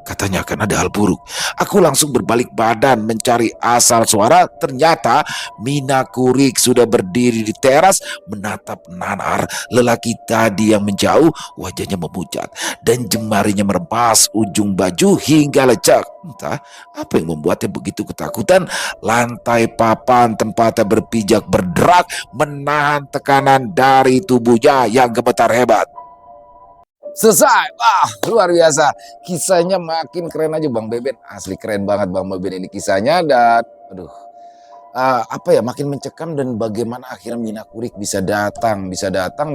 Katanya akan ada hal buruk. Aku langsung berbalik badan mencari asal suara. Ternyata Mina Kurik sudah berdiri di teras menatap nanar lelaki tadi yang menjauh. Wajahnya memucat dan jemarinya merempas ujung baju hingga lecak. Entah apa yang membuatnya begitu ketakutan. Lantai papan tempatnya berpijak berderak menahan tekanan dari tubuhnya yang gemetar hebat. Selesai. Wah, luar biasa. Kisahnya makin keren aja Bang Beben. Asli keren banget Bang Beben ini kisahnya. Dan aduh, apa ya, makin mencekam. Dan bagaimana akhirnya Mina Kurik bisa datang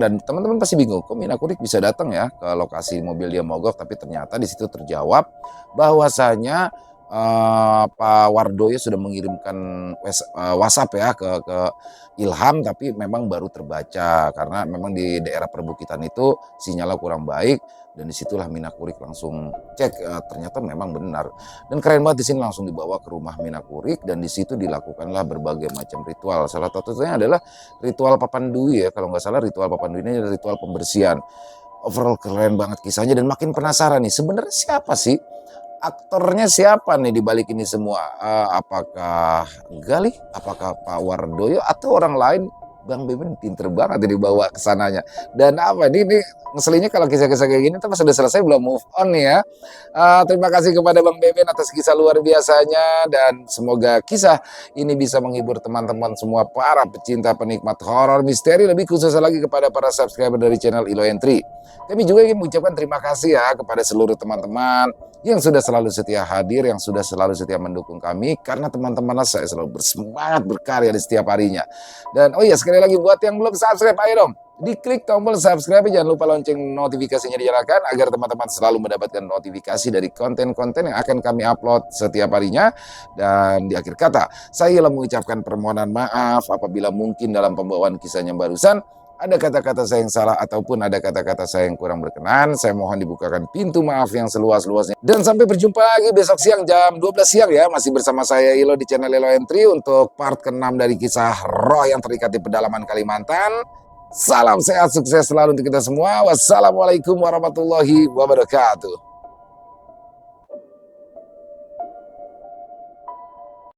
dan teman-teman pasti bingung, kok Mina Kurik bisa datang ya ke lokasi mobil dia mogok. Tapi ternyata di situ terjawab bahwasanya Pak Wardoyo sudah mengirimkan WhatsApp ya ke Ilham, tapi memang baru terbaca karena memang di daerah perbukitan itu sinyalnya kurang baik. Dan disitulah Mina Kurik langsung cek, ternyata memang benar. Dan keren banget, di sini langsung dibawa ke rumah Mina Kurik dan di situ dilakukanlah berbagai macam ritual. Salah satunya adalah ritual Papandui ya, kalau nggak salah ritual Papandui ini adalah ritual pembersihan. Overall keren banget kisahnya dan makin penasaran nih, sebenarnya siapa sih aktornya, siapa nih di balik ini semua? Apakah Galih? Apakah Pak Wardoyo atau orang lain? Bang Beben pinter banget dibawa ke sananya. Dan apa ini ngeselinnya kalau kisah-kisah kayak gini tuh sudah selesai belum move on nih ya. Terima kasih kepada Bang Beben atas kisah luar biasanya dan semoga kisah ini bisa menghibur teman-teman semua para pecinta penikmat horor misteri, lebih khususnya lagi kepada para subscriber dari channel Ilo Entry. Kami juga ingin mengucapkan terima kasih ya kepada seluruh teman-teman yang sudah selalu setia hadir, yang sudah selalu setia mendukung kami, karena teman-teman saya selalu bersemangat berkarya di setiap harinya. Dan oh iya, sekali lagi buat yang belum subscribe, ayo dong diklik tombol subscribe, jangan lupa lonceng notifikasinya dinyalakan agar teman-teman selalu mendapatkan notifikasi dari konten-konten yang akan kami upload setiap harinya. Dan di akhir kata, saya mengucapkan permohonan maaf apabila mungkin dalam pembawaan kisahnya barusan ada kata-kata saya yang salah ataupun ada kata-kata saya yang kurang berkenan. Saya mohon dibukakan pintu maaf yang seluas-luasnya. Dan sampai berjumpa lagi besok siang jam 12 siang ya. Masih bersama saya Ilo di channel Ilo Entry untuk part ke-6 dari kisah roh yang terikat di pedalaman Kalimantan. Salam sehat, sukses selalu untuk kita semua. Wassalamualaikum warahmatullahi wabarakatuh.